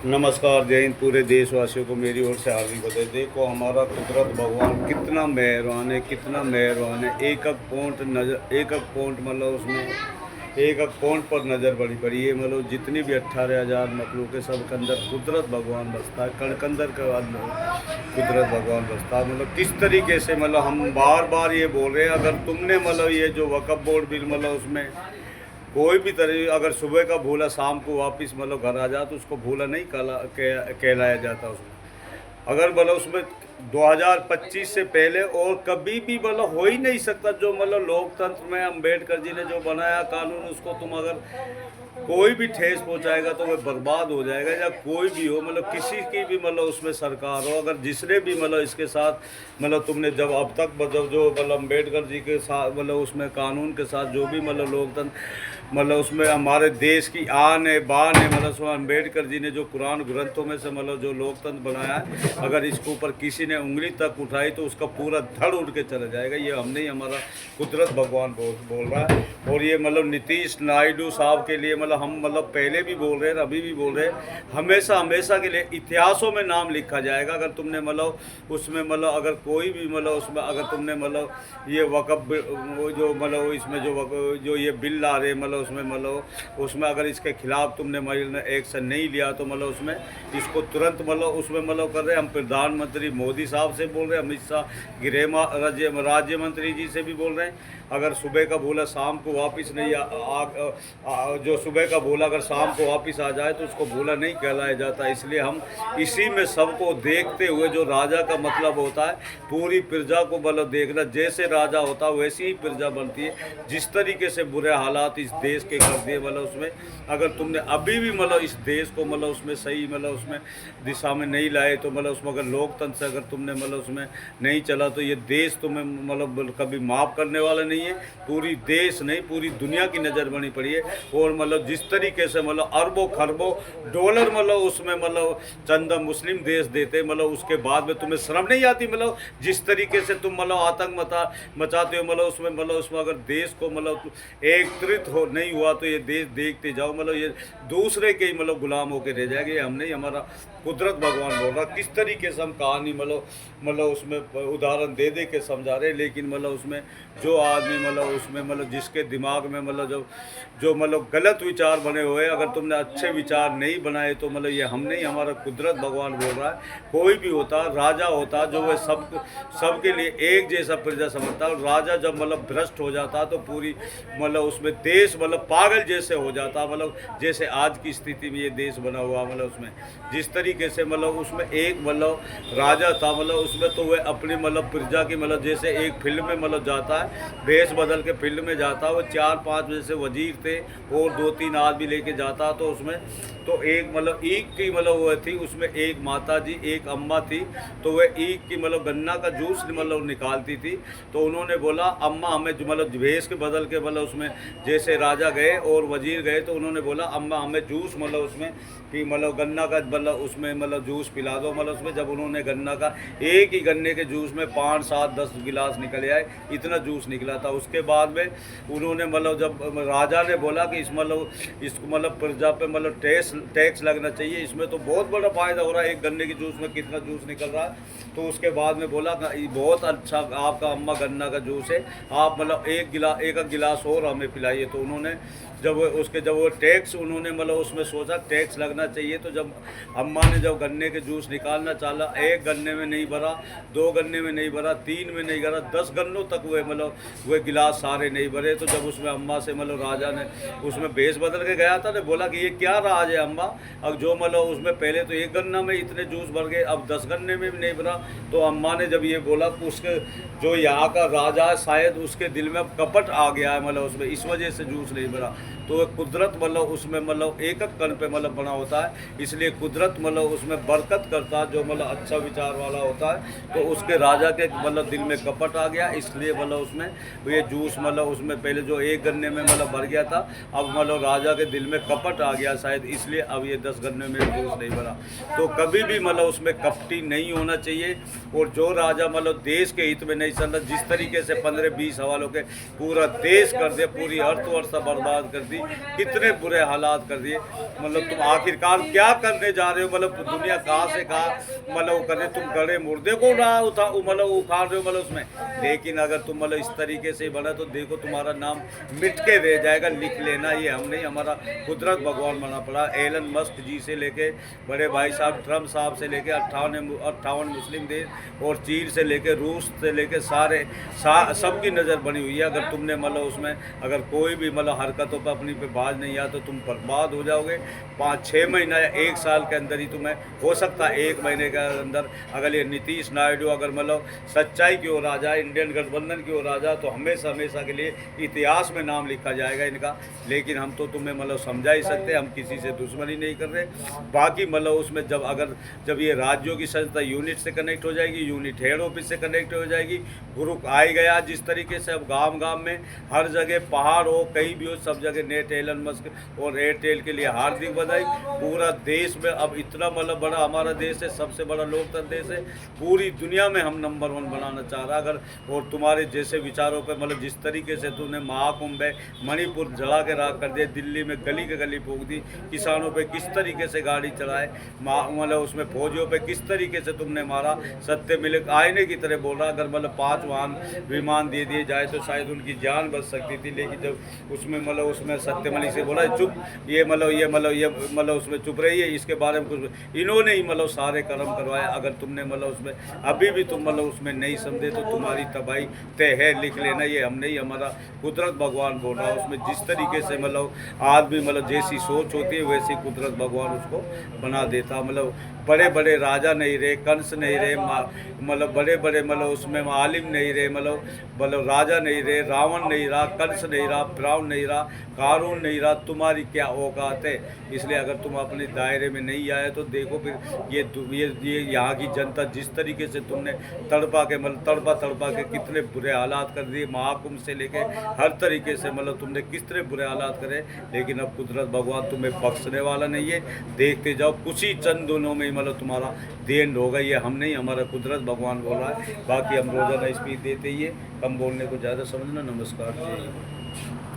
नमस्कार, जय हिंद। पूरे देशवासियों को मेरी ओर से हार्दिक बधाई। देखो हमारा कुदरत भगवान कितना मेहरबान है, कितना मेहरबान है। एक एक पॉइंट नज़र, एक एक पॉइंट मतलब उसमें एक एक पॉइंट पर नज़र बड़ी पड़ी है। मतलब जितनी भी 18,000 मखलूक है, सब के अंदर कुदरत भगवान बसता है। कण अंदर के अंदर कुदरत भगवान बसता है। मतलब किस तरीके से मतलब हम बार बार ये बोल रहे हैं, अगर तुमने मतलब ये जो वक्फ बोर्ड बिल मतलब उसमें कोई भी तरह अगर सुबह का भूला शाम को वापस मतलब घर आ जाए तो उसको भूला नहीं कहलाया जाता उसमें। अगर मतलब उसमें 2025 से पहले और कभी भी मतलब हो ही नहीं सकता। जो मतलब लोकतंत्र में अम्बेडकर जी ने जो बनाया कानून, उसको तुम अगर कोई भी ठेस पहुंचाएगा तो वह बर्बाद हो जाएगा। या कोई भी हो मतलब किसी की भी मतलब उसमें सरकार हो, अगर जिसने भी मतलब इसके साथ मतलब तुमने जब अब तक मतलब जो मतलब अम्बेडकर जी के साथ मतलब उसमें कानून के साथ जो भी मतलब लोकतंत्र मतलब उसमें हमारे देश की आन है बान है, मतलब उसमें अम्बेडकर जी ने जो कुरान ग्रंथों में से मतलब जो लोकतंत्र बनाया है, अगर इसके ऊपर किसी ने उंगली तक उठाई तो उसका पूरा धड़ उड़ के चला जाएगा। ये हम नहीं, हमारा कुदरत भगवान बोल रहा है। और ये मतलब नीतीश नायडू साहब के लिए मतलब हम मतलब पहले भी बोल रहे हैं, अभी भी बोल रहे हैं, हमेशा हमेशा के लिए इतिहासों में नाम लिखा जाएगा। अगर तुमने मतलब उसमें मतलब अगर कोई भी मतलब उसमें अगर तुमने मतलब ये वक़्फ़ वो जो मतलब इसमें जो ये बिल ला रहे मतलब उसमें अगर इसके खिलाफ तुमने मतलब एक्शन नहीं लिया तो मतलब उसमें इसको तुरंत मतलब उसमें मतलब कर रहे हैं। हम प्रधानमंत्री मोदी साहब से बोल रहे हैं, अमित शाह गृह राज्य मंत्री जी से भी बोल रहे हैं, अगर सुबह का बोला शाम को वापस नहीं जो सुबह का बोला अगर शाम को वापस आ जाए तो उसको बोला नहीं कहलाया जाता। इसलिए हम इसी में सबको देखते हुए, जो राजा का मतलब होता है पूरी प्रजा को मतलब देखना, जैसे राजा होता है वैसी ही प्रजा बनती है। जिस तरीके से बुरे हालात इस देश के कर दिए मतलब उसमें अगर तुमने अभी भी मतलब इस देश को मतलब उसमें सही मतलब उसमें दिशा में नहीं लाए तो मतलब उसमें अगर लोकतंत्र से अगर तुमने मतलब उसमें नहीं चला तो ये देश तुम्हें मतलब कभी माफ़ करने वाला नहीं है। पूरी देश नहीं, पूरी दुनिया की नज़र बनी पड़ी है। और मतलब जिस तरीके से मतलब अरबों खरबों डॉलर मतलब उसमें मतलब चंदा मुस्लिम देश देते मतलब उसके बाद में तुम्हें शर्म नहीं आती। मतलब जिस तरीके से तुम मतलब आतंक मचाते हो मतलब उसमें अगर देश को मतलब एकत्रित हो नहीं हुआ तो ये देश देखते जाओ मतलब ये दूसरे के ही मतलब गुलाम होकर रह जाएंगे। ये हम नहीं, हमारा कुदरत भगवान बोल रहा। किस तरीके से हम कहानी मतलब उसमें उदाहरण दे दे के समझा रहे, लेकिन मतलब उसमें जो आदमी मतलब उसमें मतलब जिसके दिमाग में मतलब जो मतलब गलत विचार बने हुए, अगर तुमने अच्छे विचार नहीं बनाए तो मतलब ये हम नहीं, हमारा कुदरत भगवान बोल रहा है। कोई भी होता राजा होता जो वह सबके लिए एक जैसा प्रजा समझता, और राजा जब मतलब भ्रष्ट हो जाता तो पूरी मतलब उसमें देश मतलब पागल जैसे हो जाता। मतलब जैसे आज की स्थिति में ये देश बना हुआ मतलब उसमें जिस तरीके से मतलब उसमें एक मतलब राजा था मतलब उसमें तो वह अपनी मतलब प्रजा की मतलब जैसे एक फील्ड में मतलब जाता है, भेष बदल के फील्ड में जाता है, वो 4-5 जैसे वजीर थे और 2-3 आदमी लेके जाता तो उसमें तो एक मतलब ईख की मतलब वो थी, उसमें एक माता जी एक अम्मा थी, तो वह ईख की मतलब गन्ना का जूस मतलब निकालती थी। तो उन्होंने बोला अम्मा हमें मतलब भेष के बदल के मतलब उसमें जैसे राजा गए और वजीर गए तो उन्होंने बोला अम्मा हमें जूस मतलब उसमें कि मतलब गन्ना का मतलब उसमें मतलब जूस पिला दो। मतलब उसमें जब उन्होंने गन्ना का एक ही गन्ने के जूस में 5-7-10 गिलास निकले आए, इतना जूस निकला था। उसके बाद में उन्होंने मतलब जब राजा ने बोला कि इसको मतलब प्रजा पे मतलब टैक्स लगना चाहिए, इसमें तो बहुत बड़ा फ़ायदा हो रहा है, एक गन्ने के जूस में कितना जूस निकल रहा है। तो उसके बाद में बोला बहुत अच्छा आपका अम्मा गन्ना का जूस है, आप मतलब एक गिलास और हमें पिलाइए। तो उन्होंने जब वो टैक्स उन्होंने मतलब उसमें सोचा टैक्स लगना चाहिए, तो जब अम्मा ने जब गन्ने के जूस निकालना चाहा, एक गन्ने में नहीं भरा, 2 गन्ने में नहीं भरा, 3 में नहीं भरा, 10 गन्नों तक वह गिलास सारे नहीं भरे। तो जब उसमें अम्मा से मतलब राजा ने उसमें भेष बदल के गया था ने बोला कि ये क्या राज है अम्मा, अब जो मतलब उसमें पहले तो एक गन्ना में इतने जूस भर गए, अब 10 गन्ने में भी नहीं भरा। तो अम्मा ने जब ये बोला तो उसके जो यहाँ का राजा है शायद उसके दिल में अब कपट आ गया है, मतलब उसमें इस वजह से जूस नहीं भरा। तो कुदरत मतलब उसमें मतलब एक एक कण पे मतलब बना होता है, इसलिए कुदरत मतलब उसमें बरकत करता है। जो मतलब अच्छा विचार वाला होता है तो उसके राजा के मतलब दिल में कपट आ गया, इसलिए मतलब उसमें ये जूस मतलब उसमें पहले जो एक गन्ने में मतलब भर गया था, अब मतलब राजा के दिल में कपट आ गया शायद, इसलिए अब ये 10 गन्ने में जूस नहीं भरा। तो कभी भी मतलब उसमें कपटी नहीं होना चाहिए। और जो राजा मतलब देश के हित में नहीं चल रहा, जिस तरीके से 15-20 हवालों के पूरा देश कर दिया, पूरी अर्थव्यवस्था बर्बाद कर दी, कितने बुरे हालात कर दिए। मतलब तुम आखिरकार क्या करने जा रहे हो? मतलब दुनिया कहाँ से कहाँ मतलब वो कर रहे, तुम गड़े मुर्दे को मतलब उखाड़ रहे हो मतलब उसमें। लेकिन अगर तुम मतलब इस तरीके से बना तो देखो तुम्हारा नाम मिट के रह जाएगा, लिख लेना। ये हम नहीं, हमारा कुदरत भगवान बना पड़ा। एलन मस्क जी से लेके बड़े भाई साहब ट्रम्प साहब से लेके 58 मुस्लिम देश और चीन से लेके रूस से लेके सबकी नज़र बनी हुई है। अगर तुमने मतलब उसमें अगर कोई भी मतलब हरकतों पर अपनी पे बाज नहीं आया तो तुम बर्बाद हो जाओगे। 5-6 महीना या 1 साल के अंदर ही तुम्हें हो सकता है 1 महीने के अंदर अगर ये नीतीश नायडू अगर मतलब सच्चाई की ओर आ जाए, इंडियन गठबंधन की ओर आ जाए, तो हमेशा हमेशा के लिए इतिहास में नाम लिखा जाएगा इनका। लेकिन हम तो तुम्हें मतलब समझा ही सकते, हम किसी से दुश्मनी नहीं कर रहे। बाकी मतलब उसमें जब ये राज्यों की संस्था यूनिट से कनेक्ट हो जाएगी, यूनिट हेड ऑफिस से कनेक्ट हो जाएगी, ग्रुप आए गया जिस तरीके से अब गांव में हर जगह पहाड़ हो कहीं भी हो सब जगह नेट। एलन मस्क और एयरटेल के लिए हार्दिक बधाई। पूरा देश में अब इतना मतलब बड़ा हमारा देश है, सबसे बड़ा लोकतंत्र देश है, पूरी दुनिया में हम नंबर 1 बनाना चाह रहा। अगर और तुम्हारे जैसे विचारों पे मतलब जिस तरीके से तुमने महाकुंभ है मणिपुर जला के राख कर दिया, दिल्ली में गली के गली फूंक दी, किसानों पे किस तरीके से गाड़ी चलाए, मतलब उसमें फौजियों पे किस तरीके से तुमने मारा, सत्य मिले आईने की तरह बोल रहा। अगर मतलब 5 विमान दे दिए जाए तो शायद उनकी जान बच सकती थी। लेकिन जब उसमें मतलब उसमें सत्यमणि से बोला चुप, ये मतलब उसमें चुप रही है, इसके बारे में कुछ इन्होंने ही मतलब सारे कर्म करवाए। अगर तुमने मतलब उसमें अभी भी तुम मतलब उसमें नहीं समझे तो तुम्हारी तबाही तय है, लिख लेना। ये हम नहीं, हमारा कुदरत भगवान बोल रहा है। उसमें जिस तरीके से मतलब आदमी मतलब जैसी सोच होती है वैसी कुदरत भगवान उसको बना देता। मतलब बड़े बड़े राजा नहीं रहे, कंस नहीं रहे, मतलब बड़े बड़े मतलब उसमें मालिम नहीं रहे, मतलब राजा नहीं रहे, रावण नहीं रहा, कंस नहीं रहा, फिरौन नहीं रहा, कारून नहीं रहा। तुम्हारी क्या औकात है? इसलिए अगर तुम अपने दायरे में नहीं आए तो देखो फिर ये यहाँ की जनता जिस तरीके से तुमने तड़पा के कितने बुरे हालात कर दिए, महाकुंभ से लेके हर तरीके से मतलब तुमने कितने बुरे हालात करे। लेकिन अब कुदरत भगवान तुम्हें बख्शने वाला नहीं है। देखते जाओ कुछ ही चंद दिनों में मतलब तुम्हारा देन होगा। ये हम नहीं, हमारा कुदरत भगवान बोल रहा है। बाकी हम रोज़ाना स्पीच देते ही है, कम बोलने को ज़्यादा समझना। नमस्कार जी।